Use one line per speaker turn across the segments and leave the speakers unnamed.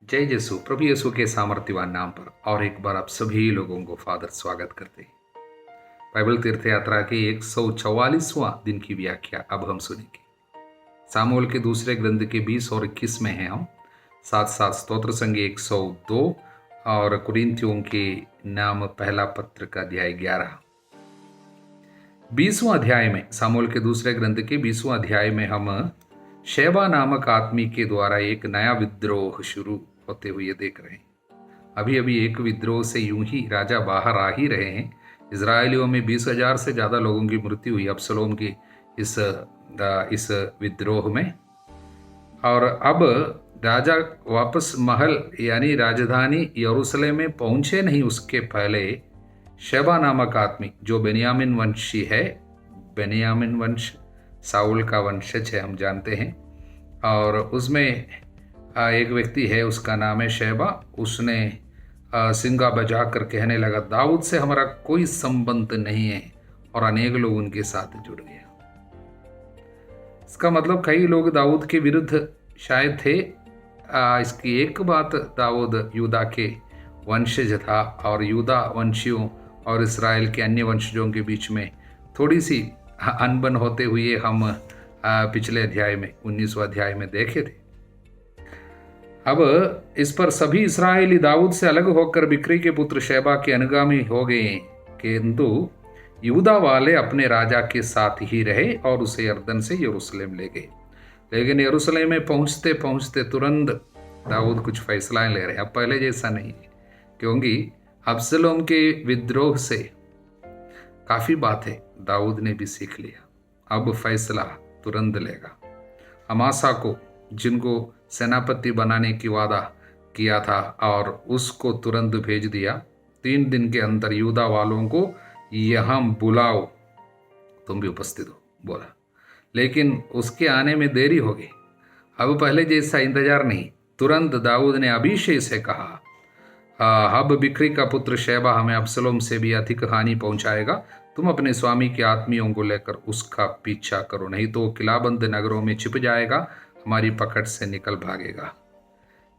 जय यीशु। प्रभु यीशु के सामर्थ्यवान नाम पर और एक बार आप सभी लोगों को फादर स्वागत करते हैं। बाइबल तीर्थ यात्रा के 144वां दिन की व्याख्या अब हम सुनेंगे। सामुएल के दूसरे ग्रंथ के 20 और 21 में हैं हम, साथ साथ स्तोत्र संगी 102 और कुरिन्थियों के नाम पहला पत्र का अध्याय 11। 20वां अध्याय में, सामुएल के दूसरे ग्रंथ के 20वां अध्याय में हम शेबा नामक आदमी के द्वारा एक नया विद्रोह शुरू होते हुए देख रहे हैं। अभी अभी एक विद्रोह से यूं ही राजा बाहर आ ही रहे हैं। इजरायलियों में 20,000 से ज़्यादा लोगों की मृत्यु हुई अबसलोम की इस विद्रोह में। और अब राजा वापस महल यानी राजधानी यरूशलेम में पहुंचे नहीं, उसके पहले शेबा नामक आदमी जो बेन्यामीन वंशी है, बेन्यामीन वंश साउल का वंशज है, हम जानते हैं। और उसमें एक व्यक्ति है, उसका नाम है शेबा। उसने सिंगा बजा कर कहने लगा, दाऊद से हमारा कोई संबंध नहीं है, और अनेक लोग उनके साथ जुड़ गए। इसका मतलब कई लोग दाऊद के विरुद्ध शायद थे। इसकी एक बात, दाऊद यूदा के वंशज था और यूदा वंशियों और इस्राएल के अन्य वंशजों के बीच में थोड़ी सी अनबन होते हुए हम पिछले अध्याय में 19वां अध्याय में देखे थे। अब इस पर सभी इस्राएली दाऊद से अलग होकर बिक्री के पुत्र शेबा के अनुगामी हो गए, किंतु यूदा वाले अपने राजा के साथ ही रहे और उसे यरदन से यरूशलेम ले गए। लेकिन यरूशलेम में पहुंचते पहुंचते तुरंत दाऊद कुछ फैसला ले रहे। अब पहले जैसा नहीं है, क्योंकि अबसलोम के विद्रोह से काफ़ी बातें दाऊद ने भी सीख लिया। अब फैसला तुरंत लेगा। अमासा को, जिनको सेनापति बनाने की वादा किया था, और उसको तुरंत भेज दिया। 3 दिन के अंदर यूदा वालों को यहाँ बुलाओ, तुम भी उपस्थित हो, बोला। लेकिन उसके आने में देरी हो गई। अब पहले जैसा इंतजार नहीं, तुरंत दाऊद ने अबीशै से कहा, अब बिक्री का पुत्र शेबा हमें अबसलोम से भी अधिक हानि पहुंचाएगा। तुम अपने स्वामी के आदमियों को लेकर उसका पीछा करो, नहीं तो किलाबंद नगरों में छिप जाएगा, हमारी पकड़ से निकल भागेगा।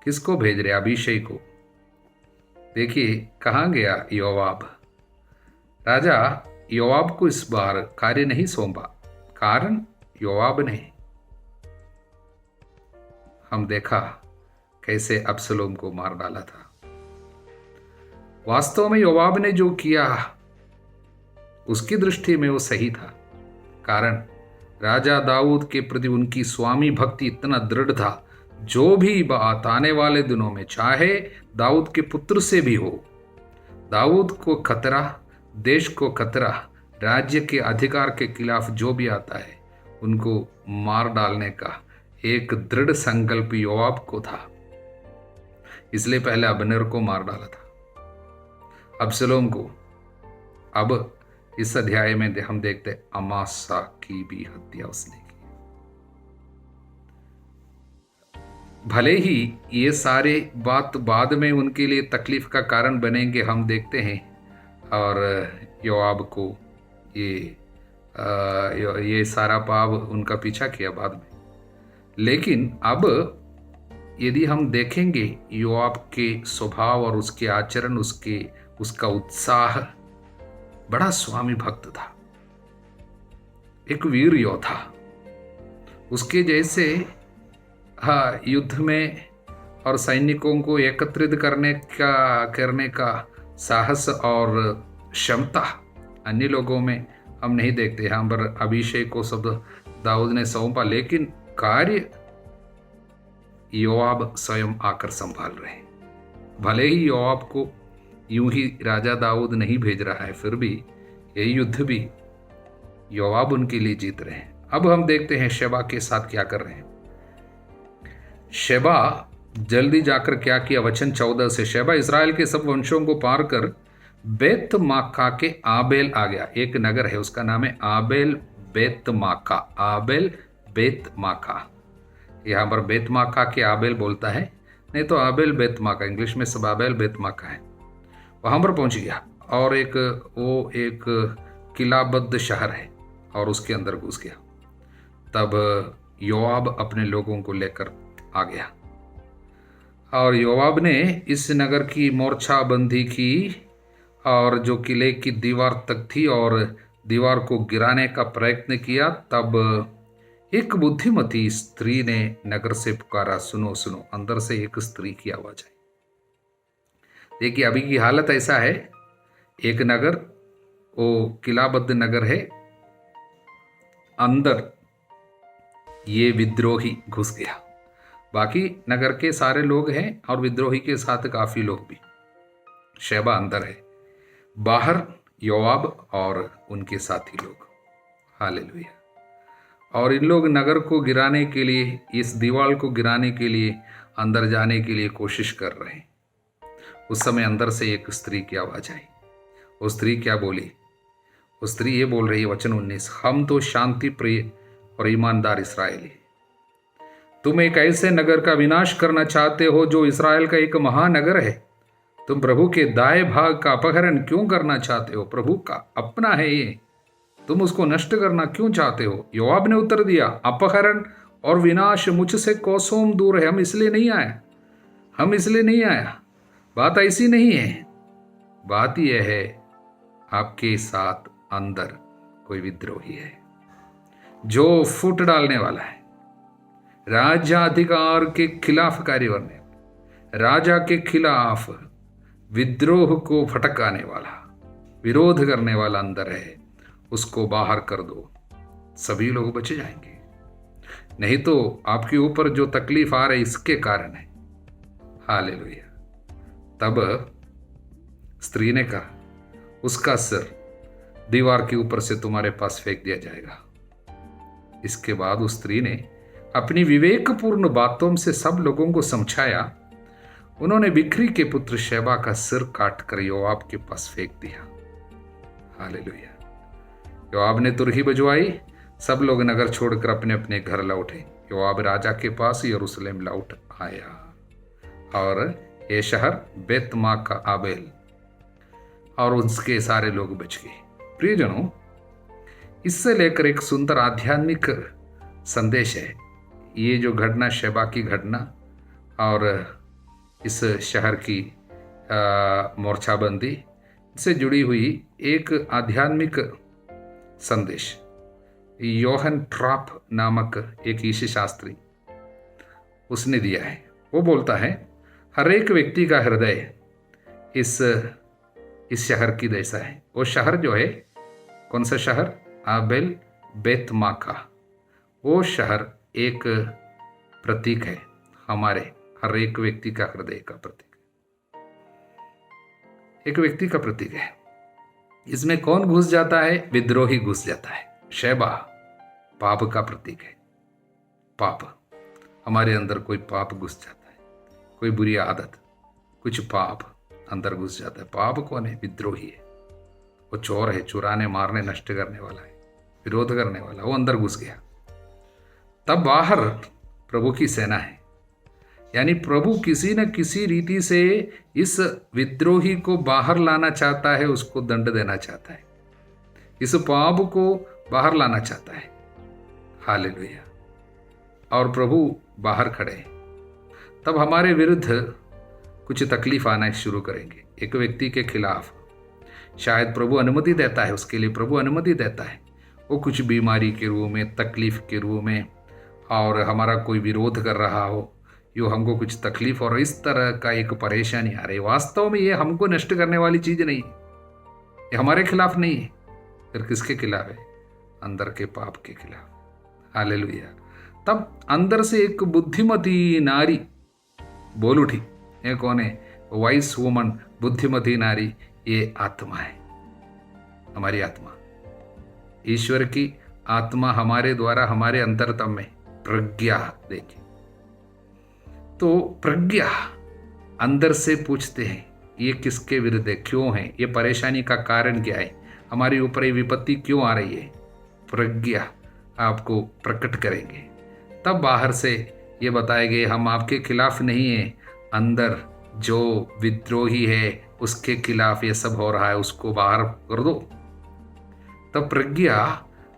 किसको भेज रहे? अबीशै को। देखिए कहाँ गया योआब। राजा योआब को इस बार कार्य नहीं सौंपा, कारण योआब ने हम देखा कैसे अबसलोम को मार डाला था। वास्तव में योआब ने जो किया उसकी दृष्टि में वो सही था, कारण राजा दाऊद के प्रति उनकी स्वामी भक्ति इतना दृढ़ था। जो भी बात आने वाले दिनों में, चाहे दाऊद के पुत्र से भी हो, दाऊद को खतरा, देश को खतरा, राज्य के अधिकार के खिलाफ जो भी आता है, उनको मार डालने का एक दृढ़ संकल्प योआब को था। इसलिए पहले अबनेर को मार डाला था, अबसलोम को। अब इस अध्याय में हम देखते अमासा की भी हत्या उसने की। भले ही ये सारे बात बाद में उनके लिए तकलीफ का कारण बनेंगे, हम देखते हैं। और योआब को ये सारा पाप उनका पीछा किया बाद में। लेकिन अब यदि हम देखेंगे योआब के स्वभाव और उसके आचरण, उसका उत्साह, बड़ा स्वामी भक्त था, एक वीर योद्धा। उसके जैसे युद्ध में और सैनिकों को एकत्रित करने का साहस और क्षमता अन्य लोगों में हम नहीं देखते। यहाँ पर अबीशै को सब दाऊद ने सौंपा, लेकिन कार्य योआब स्वयं आकर संभाल रहे। भले ही योआब को यूं ही राजा दाऊद नहीं भेज रहा है, फिर भी ये युद्ध भी योआब उनके लिए जीत रहे हैं। अब हम देखते हैं शेबा के साथ क्या कर रहे हैं। शेबा जल्दी जाकर क्या किया, वचन 14 से, शेबा इस्राएल के सब वंशों को पार कर बेत माका के आबेल आ गया। एक नगर है, उसका नाम है आबेल बेत माका। आबेल बेत माका, यहाँ पर बेत माका के आबेल बोलता है, नहीं तो आबेल बेत माका, इंग्लिश में सब आबेल बेत माका है। वहाँ पर पहुँच गया और वो एक किलाबद्ध शहर है और उसके अंदर घुस गया। तब योआब अपने लोगों को लेकर आ गया। और योआब ने इस नगर की मोर्चाबंदी की और जो किले की दीवार तक थी और दीवार को गिराने का प्रयत्न किया। तब एक बुद्धिमती स्त्री ने नगर से पुकारा, सुनो सुनो। अंदर से एक स्त्री की आवाज आई। देखिए अभी की हालत ऐसा है, एक नगर वो किलाबद्ध नगर है, अंदर ये विद्रोही घुस गया। बाकी नगर के सारे लोग हैं और विद्रोही के साथ काफी लोग भी। शैबा अंदर है, बाहर योआब और उनके साथी लोग। हालेलुया। और इन लोग नगर को गिराने के लिए, इस दीवार को गिराने के लिए, अंदर जाने के लिए कोशिश कर रहे हैं। उस समय अंदर से एक स्त्री की आवाज आई। वो स्त्री क्या बोली? वो स्त्री ये बोल रही है, वचन 19, हम तो शांति प्रिय और ईमानदार इसराइली, तुम एक ऐसे नगर का विनाश करना चाहते हो जो इसराइल का एक महानगर है। तुम प्रभु के दाएं भाग का अपहरण क्यों करना चाहते हो? प्रभु का अपना है ये, तुम उसको नष्ट करना क्यों चाहते हो? योआब ने उत्तर दिया, अपहरण और विनाश मुझसे कोसों दूर है। हम इसलिए नहीं आया। बात ऐसी नहीं है। बात यह है, आपके साथ अंदर कोई विद्रोही है जो फूट डालने वाला है, राज्याधिकार के खिलाफ कार्य करने, राजा के खिलाफ विद्रोह को भटकाने वाला, विरोध करने वाला अंदर है। उसको बाहर कर दो, सभी लोग बच जाएंगे। नहीं तो आपके ऊपर जो तकलीफ आ रही इसके कारण है। हालेलुया। तब स्त्री ने कहा, उसका सिर दीवार के ऊपर से तुम्हारे पास फेंक दिया जाएगा। इसके बाद उस स्त्री ने अपनी विवेकपूर्ण बातों से सब लोगों को समझाया। उन्होंने बिक्री के पुत्र शैबा का सिर काट कर योआब के पास फेंक दिया। हालेलुया। योआब ने तुरही बजवाई, सब लोग नगर छोड़कर अपने अपने घर लौटे। योआब राजा के पास यरूशलेम लौट आया और ये शहर बेतमाका आबेल और उसके सारे लोग बच गए। प्रियजनों, इससे लेकर एक सुंदर आध्यात्मिक संदेश है। ये जो घटना, शैबा की घटना और इस शहर की मोर्चाबंदी से जुड़ी हुई एक आध्यात्मिक संदेश योहन ट्राप नामक एक ईश शास्त्री उसने दिया है। वो बोलता है, हर एक व्यक्ति का हृदय इस शहर की जैसा है। वो शहर जो है, कौन सा शहर? आबेल बेतमाका। वो शहर एक प्रतीक है, हमारे हर एक व्यक्ति का हृदय का प्रतीक, एक व्यक्ति का प्रतीक है। इसमें कौन घुस जाता है? विद्रोही घुस जाता है। शैबा पाप का प्रतीक है। पाप, हमारे अंदर कोई पाप घुस जाता है, कोई बुरी आदत, कुछ पाप अंदर घुस जाता है। पाप कौन है? विद्रोही है। वो चोर है, चुराने, मारने, नष्ट करने वाला है, विरोध करने वाला। वो अंदर घुस गया। तब बाहर प्रभु की सेना है, यानी प्रभु किसी न किसी रीति से इस विद्रोही को बाहर लाना चाहता है, उसको दंड देना चाहता है, इस पाप को बाहर लाना चाहता है। हालेलुया। और प्रभु बाहर खड़े हैं। तब हमारे विरुद्ध कुछ तकलीफ आना शुरू करेंगे। एक व्यक्ति के खिलाफ शायद प्रभु अनुमति देता है, उसके लिए प्रभु अनुमति देता है। वो कुछ बीमारी के रूप में, तकलीफ के रूप में, और हमारा कोई विरोध कर रहा हो, यो हमको कुछ तकलीफ और इस तरह का एक परेशानी आ रही। वास्तव में ये हमको नष्ट करने वाली चीज़ नहीं है, ये हमारे खिलाफ नहीं है। फिर किसके खिलाफ है? अंदर के पाप के खिलाफ। हालेलुया। तब अंदर से एक बुद्धिमती नारी बोल उठी। ये कौन है? वाइस वुमन, बुद्धिमती नारी। ये आत्मा है, हमारी आत्मा, ईश्वर की आत्मा हमारे द्वारा हमारे अंतरतम में प्रज्ञा। देखिए, तो प्रज्ञा अंदर से पूछते हैं, ये किसके विरुद्ध है, क्यों है, ये परेशानी का कारण क्या है, हमारे ऊपर ये विपत्ति क्यों आ रही है। प्रज्ञा आपको प्रकट करेंगे। तब बाहर से ये बताएंगे, हम आपके खिलाफ नहीं है, अंदर जो विद्रोही है उसके खिलाफ ये सब हो रहा है, उसको बाहर कर दो। तब प्रज्ञा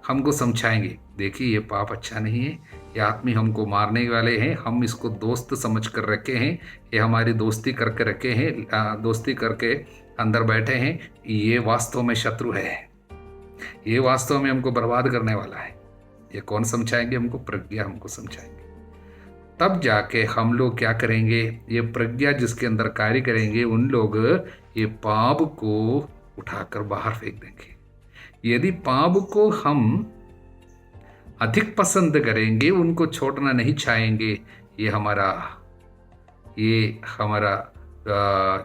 हमको समझाएंगे देखिए ये पाप अच्छा नहीं है, ये आदमी हमको मारने वाले हैं, हम इसको दोस्त समझ कर रखे हैं, ये हमारी दोस्ती करके रखे हैं, दोस्ती करके अंदर बैठे हैं, ये वास्तव में शत्रु है, ये वास्तव में हमको बर्बाद करने वाला है। ये कौन समझाएंगे हमको? प्रज्ञा हमको समझाएंगे। तब जाके हम लोग क्या करेंगे? ये प्रज्ञा जिसके अंदर कार्य करेंगे, उन लोग ये पाप को उठाकर बाहर फेंक देंगे। यदि पाप को हम अधिक पसंद करेंगे, उनको छोड़ना नहीं चाहेंगे, ये हमारा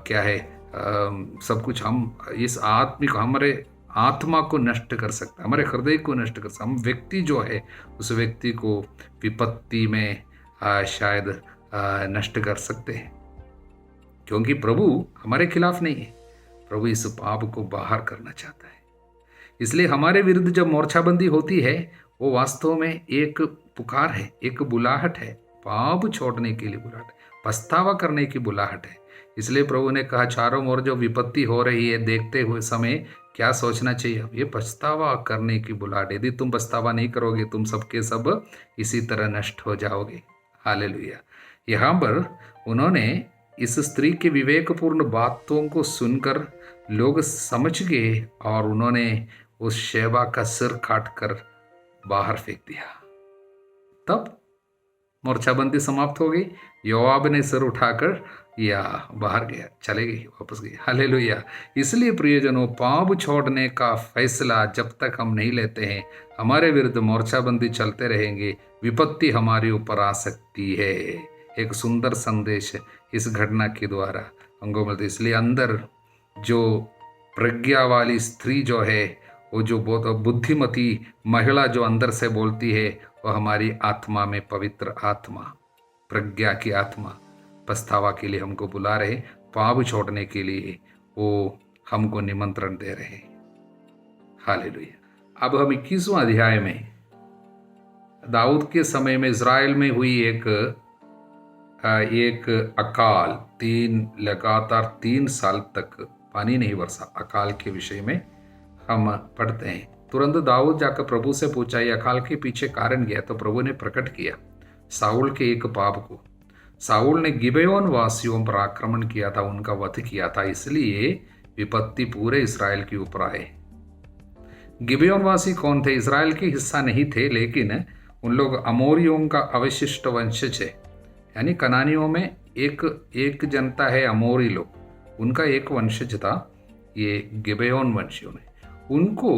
क्या है, सब कुछ हम इस हमारे आत्मा को नष्ट कर सकता है, हमारे हृदय को नष्ट कर सकता है। हम व्यक्ति जो है उस व्यक्ति को विपत्ति में शायद नष्ट कर सकते हैं, क्योंकि प्रभु हमारे खिलाफ नहीं है, प्रभु इस पाप को बाहर करना चाहता है। इसलिए हमारे विरुद्ध जब मोर्चाबंदी होती है, वो वास्तव में एक पुकार है, एक बुलाहट है, पाप छोड़ने के लिए बुलाहट, पछतावा करने की बुलाहट है। इसलिए प्रभु ने कहा चारों ओर जो विपत्ति हो रही है देखते हुए समय क्या सोचना चाहिए? ये पछतावा करने की बुलाहट। यदि तुम पछतावा नहीं करोगे, तुम सबके सब इसी तरह नष्ट हो जाओगे। हालेलुया। यहाँ पर उन्होंने इस स्त्री के विवेकपूर्ण बातों को सुनकर लोग समझ गए और उन्होंने उस शेबा का सिर काटकर बाहर फेंक दिया। तब मोर्चाबंदी समाप्त हो गई। योआब ने सिर उठाकर या बाहर गया, चले गए, वापस गए। हालेलुया। इसलिए प्रियजनों, पाप छोड़ने का फैसला जब तक हम नहीं लेते हैं, हमारे विरुद्ध मोर्चाबंदी चलते रहेंगे, विपत्ति हमारे ऊपर आ सकती है। एक सुंदर संदेश इस घटना के द्वारा हमको मिलता है। इसलिए अंदर जो प्रज्ञा वाली स्त्री जो है, वो जो बहुत बुद्धिमती महिला जो अंदर से बोलती है, वो हमारी आत्मा में पवित्र आत्मा, प्रज्ञा की आत्मा पछतावा के लिए हमको बुला रहे, पाप छोड़ने के लिए वो हमको निमंत्रण दे रहे। हालेलुया। अब हम 21वां अध्याय में दाऊद के समय में इज़राइल में हुई एक अकाल, लगातार 3 साल तक पानी नहीं बरसा, अकाल के विषय में हम पढ़ते हैं। तुरंत दाऊद जाकर प्रभु से पूछा, ये अकाल के पीछे कारण क्या? तो प्रभु ने प्रकट किया साउल के एक पाप को। साउल ने गिबेयोन वासियों पर आक्रमण किया था, उनका वध किया था, इसलिए विपत्ति पूरे इस्राएल के ऊपर आए। गिबेयोन वासी कौन थे? इस्राएल के हिस्सा नहीं थे, लेकिन उन लोग अमोरियों का अवशिष्ट वंशज है। यानी कनानियों में एक जनता है अमोरी लोग, उनका एक वंशज था ये गिबेयोन वंशियों ने। उनको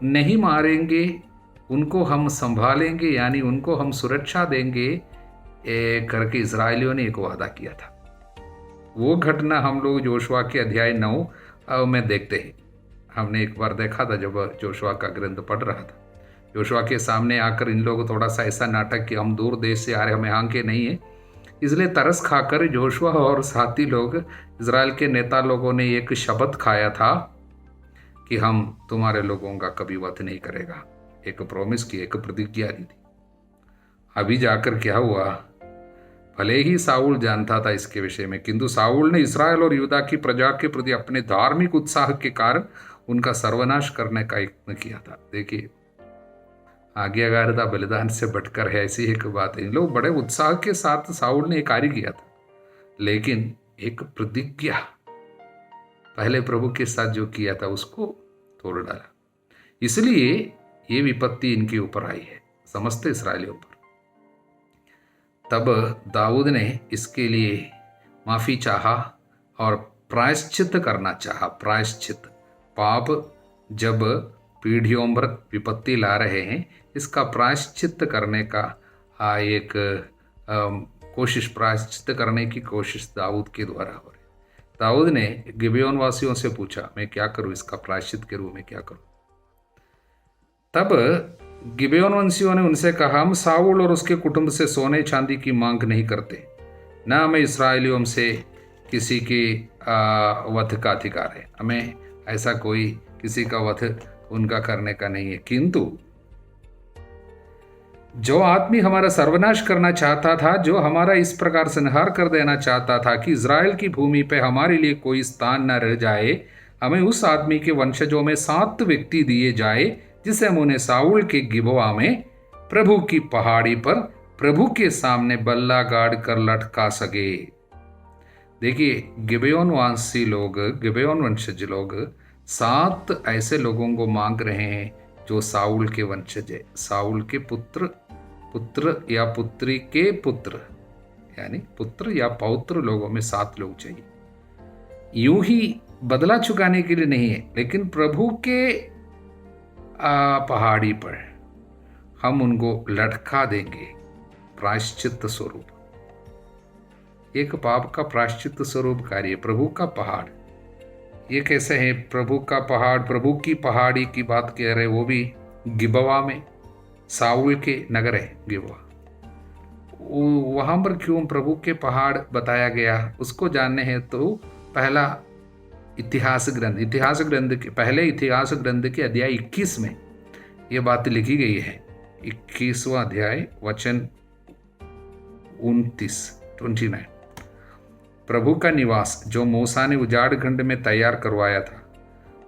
नहीं मारेंगे, उनको हम संभालेंगे, यानी उनको हम सुरक्षा देंगे करके इजरायलियों ने एक वादा किया था। वो घटना हम लोग जोशुआ के अध्याय 9 में देखते हैं। हमने एक बार देखा था जब जोशुआ का ग्रंथ पढ़ रहा था। जोशुआ के सामने आकर इन लोग थोड़ा सा ऐसा नाटक कि हम दूर देश से आ रहे, हमें आंखें नहीं है, इसलिए तरस खाकर जोशुआ और साथी लोग, इजराइल के नेता लोगों ने एक शपथ खाया था कि हम तुम्हारे लोगों का कभी वध नहीं करेगा। एक प्रॉमिस की, एक प्रतिज्ञा दी थी। अभी जाकर क्या हुआ? भले ही साउल जानता था इसके विषय में, किंतु साउल ने इस्राएल और यूदा की प्रजा के प्रति अपने धार्मिक उत्साह के कारण उनका सर्वनाश करने का यत्न किया था। देखिए, आज्ञाकारिता बलिदान से बढ़कर है, ऐसी एक बात है। इन लोग बड़े उत्साह के साथ साउल ने कार्य किया था, लेकिन एक प्रतिज्ञा पहले प्रभु के साथ जो किया था उसको तोड़ डाला, इसलिए ये विपत्ति इनके ऊपर आई है, समस्त इस्राएलियों पर। तब दाऊद ने इसके लिए माफ़ी चाहा और प्रायश्चित करना चाहा। प्रायश्चित, पाप जब पीढ़ियों पर विपत्ति ला रहे हैं, इसका प्रायश्चित करने का एक कोशिश, प्रायश्चित करने की कोशिश दाऊद के द्वारा हो रही। दाऊद ने गिबेयोन वासियों से पूछा, मैं क्या करूं, इसका प्रायश्चित के रूप में क्या करूं? तब गिबेयोन वंशियों ने उनसे कहा, हम साउल और उसके कुटुंब से सोने चांदी की मांग नहीं करते, न हमें इस्राएलियों से किसी के वध का अधिकार है, हमें ऐसा कोई किसी का वध उनका करने का नहीं है। किंतु जो आदमी हमारा सर्वनाश करना चाहता था, जो हमारा इस प्रकार संहार कर देना चाहता था कि इज़राइल की भूमि पे हमारे लिए कोई स्थान न रह जाए, हमें उस आदमी के वंशजों में 7 व्यक्ति दिए जाए जिसे उन्हें साउल के गिबोआ में प्रभु की पहाड़ी पर प्रभु के सामने बल्ला गाड़ कर लटका सके। देखिए, गिबेयोन वासी लोग, गिबेयोन वंशज लोग 7 ऐसे लोगों को मांग रहे हैं जो साउल के वंशज है, साउल के पुत्र या पुत्री के पुत्र, यानी पुत्र या पौत्र लोगों में 7 लोग चाहिए। यूं ही बदला चुकाने के लिए नहीं है, लेकिन प्रभु के पहाड़ी पर हम उनको लटका देंगे प्रायश्चित स्वरूप। एक पाप का प्रायश्चित स्वरूप कार्य, प्रभु का पहाड़। ये कैसे है? प्रभु का पहाड़, प्रभु की पहाड़ी की बात कह रहे, वो भी गिबवा में, साउल के नगर है गिबवा। वहां पर क्यों प्रभु के पहाड़ बताया गया, उसको जानने हैं तो पहला इतिहास ग्रंथ के पहले इतिहास ग्रंथ के अध्याय 21 में ये बात लिखी गई है। 21वां अध्याय वचन 29। प्रभु का निवास जो मूसा ने उजाड़ खंड में तैयार करवाया था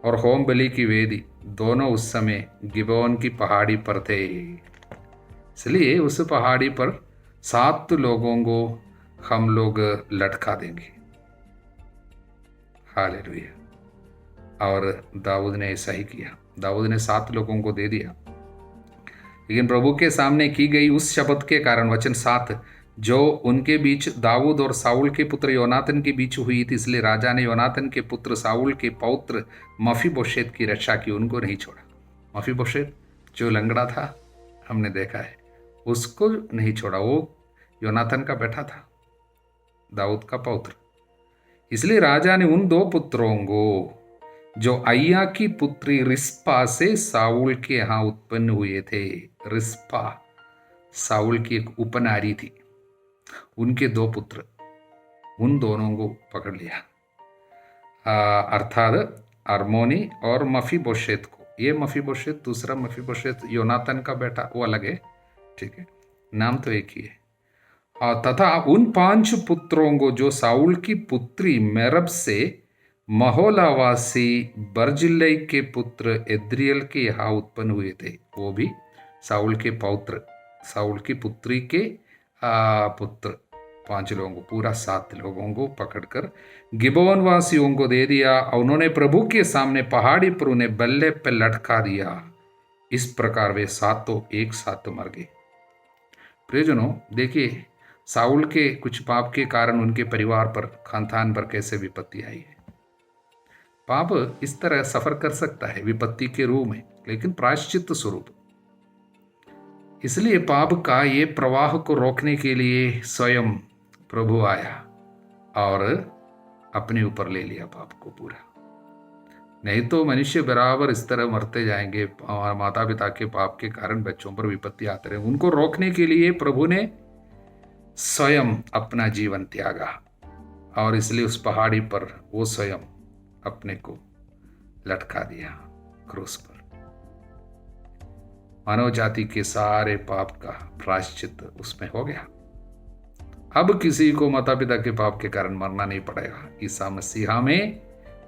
और होम बलि की वेदी दोनों उस समय गिबोन की पहाड़ी पर थे। इसलिए उस पहाड़ी पर 7 लोगों को हम लोग लटका देंगे। हालेलुया। और दाऊद ने ऐसा ही किया। दाऊद ने 7 लोगों को दे दिया, लेकिन प्रभु के सामने की गई उस शब्द के कारण, वचन 7, जो उनके बीच दाऊद और साउल के पुत्र योनातन के बीच हुई थी, इसलिए राजा ने योनातन के पुत्र साउल के पौत्र मफीबोशेत की रक्षा की, उनको नहीं छोड़ा। मफीबोशेत जो लंगड़ा था, हमने देखा है, उसको नहीं छोड़ा। वो योनातन का बेटा था, दाऊद का पौत्र। इसलिए राजा ने उन 2 पुत्रों को, जो अय्या की पुत्री रिस्पा से साउल के यहाँ उत्पन्न हुए थे, रिस्पा साउल की एक उपनारी थी, उनके 2 पुत्र, उन दोनों को पकड़ लिया, अर्थात अरमोनी और मफीबोशेत को। ये मफीबोशेत, दूसरा मफीबोशेत योनातन का बेटा, वो अलग है, ठीक है, नाम तो एक ही है। तथा उन 5 पुत्रों को जो साउल की पुत्री मेरब से महोलावासी बर्जिल्लै के पुत्र एद्रियल के यहाँ उत्पन्न हुए थे, वो भी साउल के पौत्र, साउल की पुत्री के पुत्र 5 लोगों को, पूरा 7 लोगों को पकड़कर गिबोन वासियों को दे दिया। उन्होंने प्रभु के सामने पहाड़ी पर उन्हें बल्ले पर लटका दिया। इस प्रकार वे 7 एक साथ मर गए। प्रियजनों, देखिए, साउल के कुछ पाप के कारण उनके परिवार पर, खानदान पर कैसे विपत्ति आई है। पाप इस तरह सफर कर सकता है विपत्ति के रूप में, लेकिन प्रायश्चित स्वरूप। इसलिए पाप का ये प्रवाह को रोकने के लिए स्वयं प्रभु आया और अपने ऊपर ले लिया पाप को पूरा। नहीं तो मनुष्य बराबर इस तरह मरते जाएंगे, माता पिता के पाप के कारण बच्चों पर विपत्ति आते रहे। उनको रोकने के लिए प्रभु ने स्वयं अपना जीवन त्यागा, और इसलिए उस पहाड़ी पर वो स्वयं अपने को लटका दिया क्रूस पर। मानव जाति के सारे पाप का प्रायश्चित उसमें हो गया। अब किसी को माता पिता के पाप के कारण मरना नहीं पड़ेगा। ईसा मसीहा में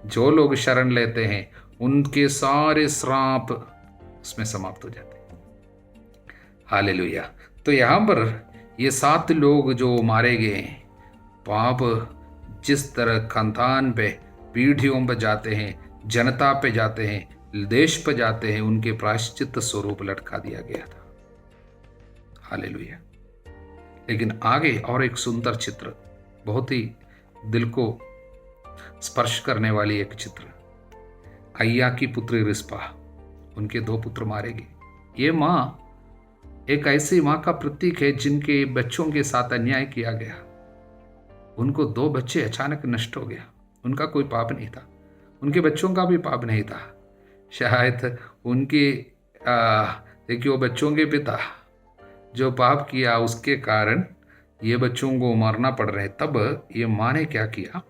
जो लोग शरण लेते हैं, उनके सारे श्राप उसमें समाप्त हो जाते हैं। हालेलुया। तो यहाँ पर ये 7 लोग जो मारे गए, पाप जिस तरह खानदान पे, पीढ़ियों पर जाते हैं, जनता पे जाते हैं, देश पर जाते हैं, उनके प्रायश्चित स्वरूप लटका दिया गया था। हालेलुया। लेकिन आगे और एक सुंदर चित्र, बहुत ही दिल को स्पर्श करने वाली एक चित्र, अय्या की पुत्री रिस्पा, उनके 2 पुत्र मारे गए। ये माँ एक ऐसी माँ का प्रतीक है जिनके बच्चों के साथ अन्याय किया गया। उनको 2 बच्चे अचानक नष्ट हो गया। उनका कोई पाप नहीं था, उनके बच्चों का भी पाप नहीं था। शायद उनके देखिए, वो बच्चों के पिता जो पाप किया, उसके कारण ये बच्चों को मरना पड़ रहे। तब ये माँ ने क्या किया,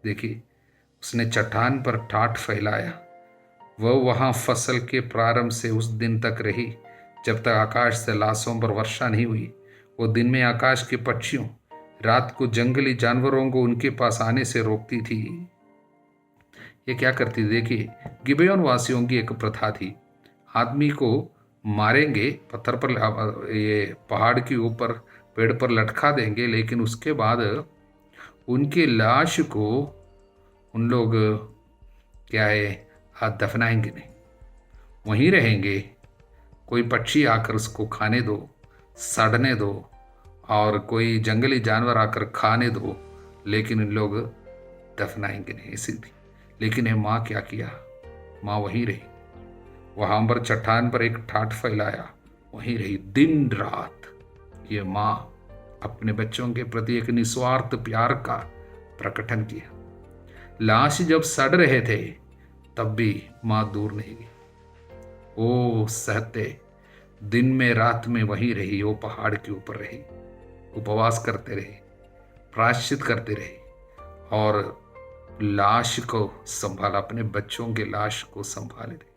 देखिए, उसने चट्टान पर टाट फैलाया। वह वहाँ फसल के प्रारंभ से उस दिन तक रही जब तक आकाश से लाशों पर वर्षा नहीं हुई। वो दिन में आकाश के पक्षियों, रात को जंगली जानवरों को उनके पास आने से रोकती थी। ये क्या करती थी? देखिए, गिबेयोन वासियों की एक प्रथा थी, आदमी को मारेंगे, पत्थर पर ये पहाड़ के ऊपर पेड़ पर लटका देंगे, लेकिन उसके बाद उनके लाश को उन लोग क्या है दफनाएंगे नहीं, वहीं रहेंगे। कोई पक्षी आकर उसको खाने दो, सड़ने दो, और कोई जंगली जानवर आकर खाने दो, लेकिन इन लोग दफनाएंगे नहीं इसी। लेकिन ये माँ क्या किया, माँ वहीं रही, वहां पर चट्टान पर एक ठाठ फैलाया, वहीं रही दिन रात। ये माँ अपने बच्चों के प्रति एक निस्वार्थ प्यार का प्रकटन किया। लाश जब सड़ रहे थे तब भी माँ दूर नहीं गई, वो सहते दिन में रात में वहीं रही, वो पहाड़ के ऊपर रही, उपवास करते रहे, प्रायश्चित करते रहे, और लाश को संभाला, अपने बच्चों के लाश को संभाले रहे।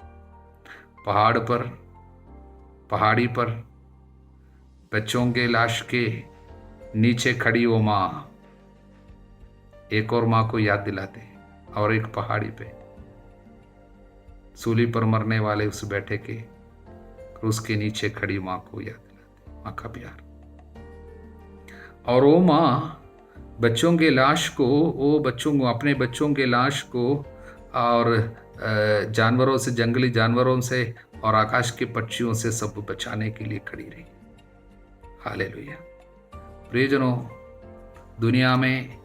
पहाड़ पर, पहाड़ी पर बच्चों के लाश के नीचे खड़ी वो माँ एक और माँ को याद दिलाते हैं, और एक पहाड़ी पे सूली पर मरने वाले उस बैठे के क्रूस के नीचे खड़ी माँ को याद दिलाते, माँ का प्यार। और वो माँ बच्चों के लाश को, वो बच्चों को, अपने बच्चों के लाश को और जानवरों से, जंगली जानवरों से और आकाश के पक्षियों से सब बचाने के लिए खड़ी रही। हालेलुया। प्रियजनों, दुनिया में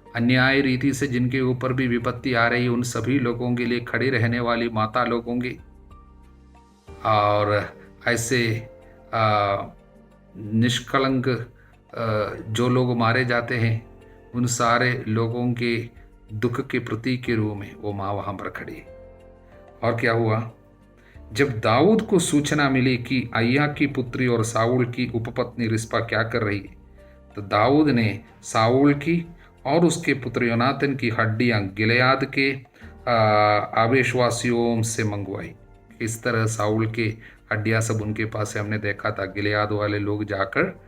अन्याय रीति से जिनके ऊपर भी विपत्ति आ रही, उन सभी लोगों के लिए खड़ी रहने वाली माता लोगों की, और ऐसे निष्कलंक जो लोग मारे जाते हैं, उन सारे लोगों के दुख के प्रतीक के रूप में वो माँ वहां पर खड़ी है। और क्या हुआ, जब दाऊद को सूचना मिली कि अय्या की पुत्री और साउल की उपपत्नी रिस्पा क्या कर रही है, तो दाऊद ने साउल की और उसके पुत्र योनातन की हड्डियां गिलियाद के आवेशवासियों से मंगवाई। इस तरह साउल के हड्डियां सब उनके पास से हमने देखा था, गिलियाद वाले लोग जाकर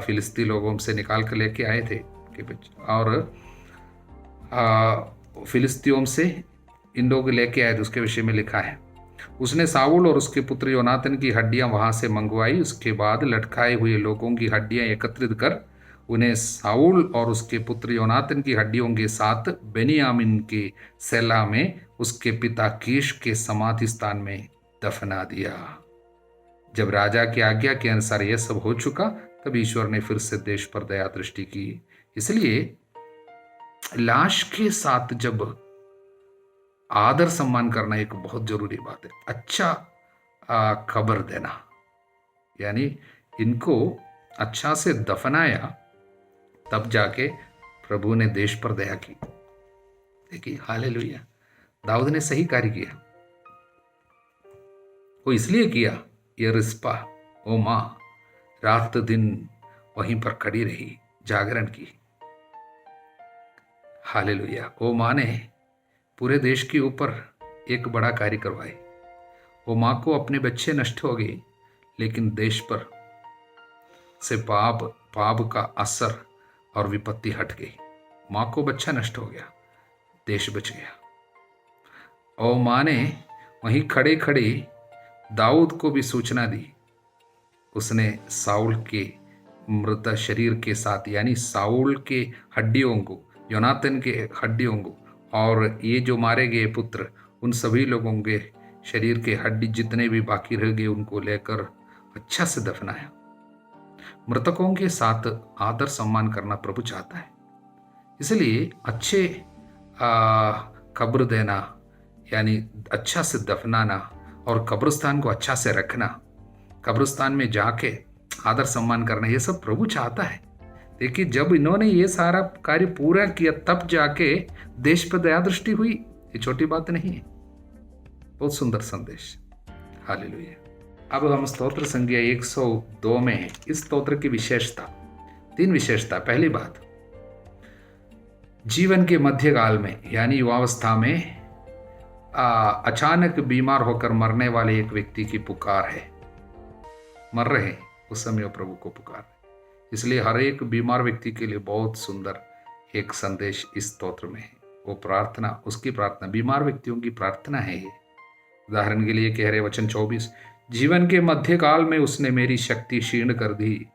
फिलिस्ती लोगों से निकाल कर लेके आए थे, और फिलिस्तियों से इन लोग लेके आए थे, उसके विषय में लिखा है। उसने साउल और उसके पुत्र योनातन की हड्डियां वहां से मंगवाई। उसके बाद लटकाए हुए लोगों की हड्डियां एकत्रित कर उन्हें साउल और उसके पुत्र योनातन की हड्डियों के साथ बेनियामिन के सेला में उसके पिता कीश के समाधि स्थान में दफना दिया। जब राजा की आज्ञा के अनुसार यह सब हो चुका, तब ईश्वर ने फिर से देश पर दया दृष्टि की। इसलिए लाश के साथ जब आदर सम्मान करना एक बहुत जरूरी बात है। अच्छा कब्र देना, यानी इनको अच्छा से दफनाया, तब जाके प्रभु ने देश पर दया की। देखिए, हालेलुया, दाऊद ने सही कार्य किया। वो इसलिए किया, ये रिस्पा ओ माँ रात दिन वहीं पर खड़ी रही, जागरण की। हालेलुया। वो माँ ने पूरे देश के ऊपर एक बड़ा कार्य करवाए। वो माँ को अपने बच्चे नष्ट हो गए, लेकिन देश पर से पाप का असर और विपत्ति हट गई। माँ को बच्चा नष्ट हो गया, देश बच गया। और माँ ने वहीं खड़े खड़े दाऊद को भी सूचना दी। उसने साउल के मृत शरीर के साथ, यानी साउल के हड्डियों को, योनातन के हड्डियों को, और ये जो मारे गए पुत्र, उन सभी लोगों के शरीर के हड्डी जितने भी बाकी रह गए, उनको लेकर अच्छा से दफनाया। मृतकों के साथ आदर सम्मान करना प्रभु चाहता है। इसलिए अच्छे कब्र देना, यानी अच्छा से दफनाना, और कब्रिस्तान को अच्छा से रखना, कब्रिस्तान में जाके आदर सम्मान करना, ये सब प्रभु चाहता है। देखिए, जब इन्होंने ये सारा कार्य पूरा किया, तब जाके देश पर दया दृष्टि हुई। ये छोटी बात नहीं है, बहुत सुंदर संदेश। हालेलुया। अब हम स्तोत्र संख्या 102 में हैं। इस स्तोत्र की विशेषता, 3 विशेषता। पहली बात, जीवन के मध्यकाल में, यानी युवावस्था में अचानक बीमार होकर मरने वाले एक व्यक्ति की पुकार है। मर रहे उस समय प्रभु को पुकार। इसलिए हर एक बीमार व्यक्ति के लिए बहुत सुंदर एक संदेश इस स्तोत्र में है। वो प्रार्थना, उसकी प्रार्थना, बीमार व्यक्तियों की प्रार्थना है ये, उदाहरण के लिए कह रहे वचन 24, जीवन के मध्यकाल में उसने मेरी शक्ति क्षीण कर दी,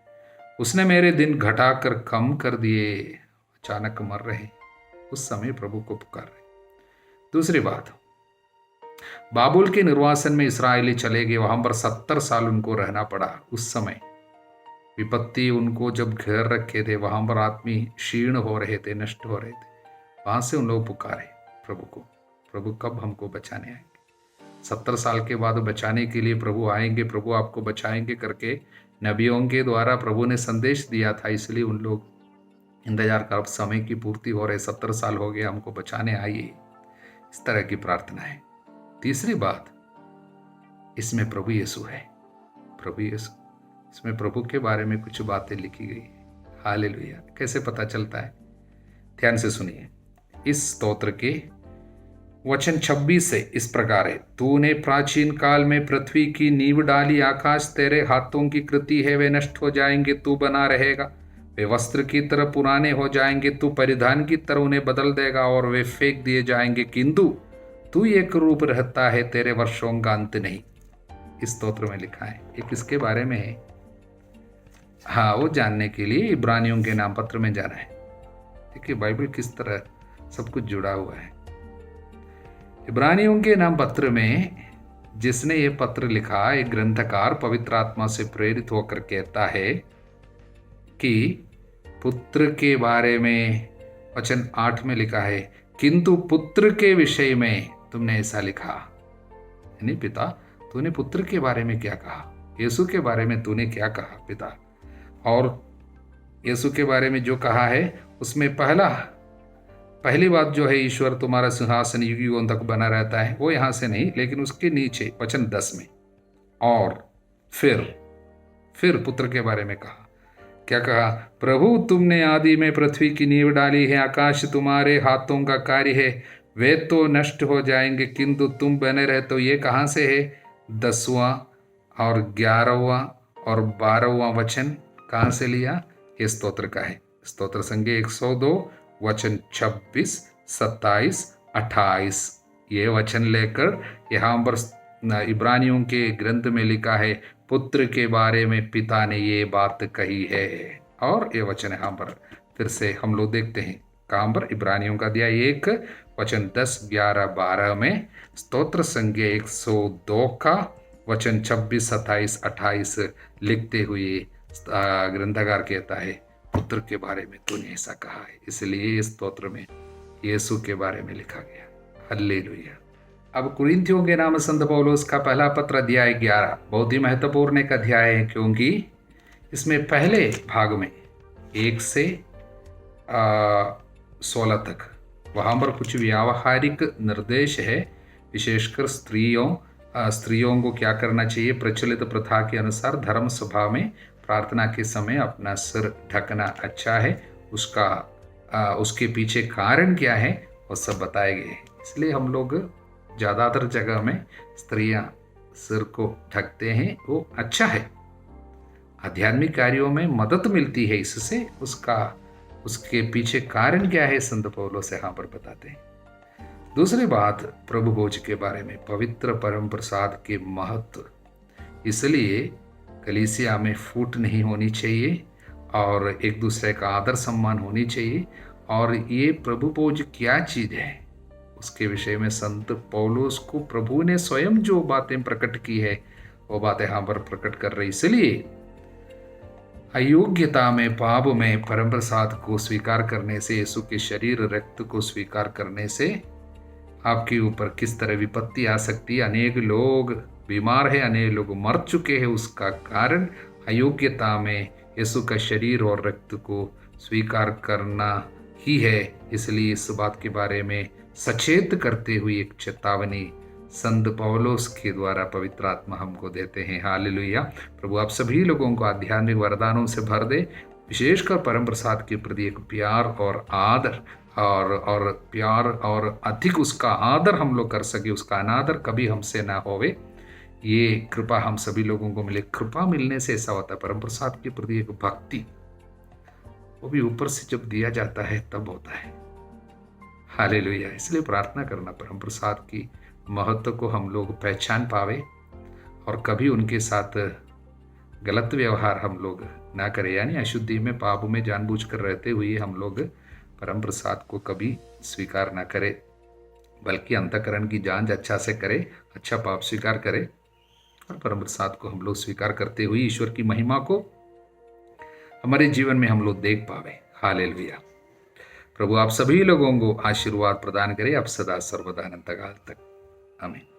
उसने मेरे दिन घटाकर कम कर दिए। अचानक मर रहे, उस समय प्रभु को पुकार रहे। दूसरी बात, बाबुल के निर्वासन में इस्राएली चले गए, वहां पर 70 साल उनको रहना पड़ा। उस समय विपत्ति उनको जब घेर रखे थे, वहां पर आदमी क्षीण हो रहे थे, नष्ट हो रहे थे। वहां से उन लोग पुकारे प्रभु को, प्रभु कब हमको बचाने आएंगे? 70 साल के बाद बचाने के लिए प्रभु आएंगे, प्रभु आपको बचाएंगे करके नबियों के द्वारा प्रभु ने संदेश दिया था। इसलिए उन लोग इंतजार कर, अब समय की पूर्ति हो रहे, 70 साल हो गए, हमको बचाने आइए। इस तरह की प्रार्थना है। तीसरी बात, इसमें प्रभु यीशु है, प्रभु यीशु, इसमें प्रभु के बारे में कुछ बातें लिखी गई है। हालेलुया। कैसे पता चलता है? ध्यान से सुनिए। इस स्तोत्र के वचन 26 से इस प्रकार है, तूने प्राचीन काल में पृथ्वी की नींव डाली, आकाश तेरे हाथों की कृति है, वे नष्ट हो जाएंगे, तू बना रहेगा। वे वस्त्र की तरह पुराने हो जाएंगे, तू परिधान की तरह उन्हें बदल देगा, और वे फेंक दिए जाएंगे, किंतु तू एक रूप रहता है, तेरे वर्षों का अंत नहीं। इस स्तोत्र में लिखा है। ये किसके बारे में है? हाँ, वो जानने के लिए इब्रानियों के नाम पत्र में जाना है। देखिए बाइबल किस तरह सब कुछ जुड़ा हुआ है। इब्रानियों के नाम पत्र में जिसने ये पत्र लिखा, एक ग्रंथकार पवित्र आत्मा से प्रेरित होकर कहता है कि पुत्र के बारे में वचन 8 में लिखा है, किंतु पुत्र के विषय में तुमने ऐसा लिखा। यानी पिता, तूने पुत्र के बारे में क्या कहा? यीशु के बारे में तूने क्या कहा पिता? और यीशु के बारे में जो कहा है उसमें पहली बात जो है, ईश्वर तुम्हारा सिंहासन युग युगों तक बना रहता है, वो यहाँ से नहीं, लेकिन उसके नीचे वचन 10 में और फिर पुत्र के बारे में कहा। क्या कहा? प्रभु, तुमने आदि में पृथ्वी की नींव डाली है, आकाश तुम्हारे हाथों का कार्य है, वे तो नष्ट हो जाएंगे, किंतु तुम बने रहे। तो ये कहाँ से है? 10वां और 11वां और 12वां वचन कहाँ से लिया? ये स्तोत्र का है। स्तोत्र संख्या 102 वचन 26, 27, 28 ये वचन लेकर यहाँ पर इब्रानियों के ग्रंथ में लिखा है, पुत्र के बारे में पिता ने ये बात कही है। और ये वचन यहाँ पर फिर से हम लोग देखते हैं, कहाँ पर? इब्रानियों का अध्याय 1 वचन 10, 11, 12 में स्तोत्र संख्या 102 का वचन 26, 27, 28 लिखते हुए ग्रंथकार कहता है, पुत्र के बारे में तूने ऐसा कहा है। इसलिए इस स्तोत्र में यीशु के बारे में लिखा गया। हालेलुया। अब कुरिन्थियों के नाम संत पौलुस का पहला पत्र अध्याय 11 बहुत ही महत्वपूर्ण एक अध्याय है, क्योंकि इसमें पहले भाग में 1 से 16 तक वहाँ पर कुछ व्यावहारिक निर्देश है, विशेषकर स्त्रियों को क्या करना चाहिए। प्रचलित प्रथा के अनुसार धर्म सभा में प्रार्थना के समय अपना सिर ढकना अच्छा है, उसके पीछे कारण क्या है वो सब बताए गए। इसलिए हम लोग ज़्यादातर जगह में स्त्रियां सिर को ढकते हैं, वो अच्छा है, आध्यात्मिक कार्यों में मदद मिलती है इससे। उसके पीछे कारण क्या है संत पौलुस यहाँ पर बताते हैं। दूसरी बात, प्रभु भोज के बारे में, पवित्र परम प्रसाद के महत्व। इसलिए कलीसिया में फूट नहीं होनी चाहिए और एक दूसरे का आदर सम्मान होनी चाहिए। और ये प्रभु भोज क्या चीज़ है उसके विषय में संत पौलुस को प्रभु ने स्वयं जो बातें प्रकट की है वो बातें यहाँ पर प्रकट कर रही। इसलिए अयोग्यता में, पाप में परम प्रसाद को स्वीकार करने से, यीशु के शरीर रक्त को स्वीकार करने से आपके ऊपर किस तरह विपत्ति आ सकती है। अनेक लोग बीमार है, अनेक लोग मर चुके हैं, उसका कारण अयोग्यता में यीशु का शरीर और रक्त को स्वीकार करना ही है। इसलिए इस बात के बारे में सचेत करते हुए एक चेतावनी संत पौलुस के द्वारा पवित्र आत्मा हमको देते हैं। हालेलुया। प्रभु आप सभी लोगों को आध्यात्मिक वरदानों से भर दे, विशेषकर परम प्रसाद के प्रति एक प्यार और आदर और प्यार और अधिक उसका आदर हम लोग कर सके, उसका अनादर कभी हमसे ना होवे, ये कृपा हम सभी लोगों को मिले। कृपा मिलने से ऐसा होता है, परम प्रसाद के प्रति एक भक्ति, वो भी ऊपर से जब दिया जाता है तब होता है। हालेलुया। इसलिए प्रार्थना करना परम प्रसाद की महत्व को हम लोग पहचान पावे और कभी उनके साथ गलत व्यवहार हम लोग ना करें, यानी अशुद्धि में पाप में जानबूझकर रहते हुए हम लोग परम प्रसाद को कभी स्वीकार ना करें, बल्कि अंतःकरण की जांच अच्छा से करें, अच्छा पाप स्वीकार करें और परम प्रसाद को हम लोग स्वीकार करते हुए ईश्वर की महिमा को हमारे जीवन में हम लोग देख पावे। हालेलुया। प्रभु आप सभी लोगों को आशीर्वाद प्रदान करें, अब सदा सर्वदा अनंत काल तक। आमीन।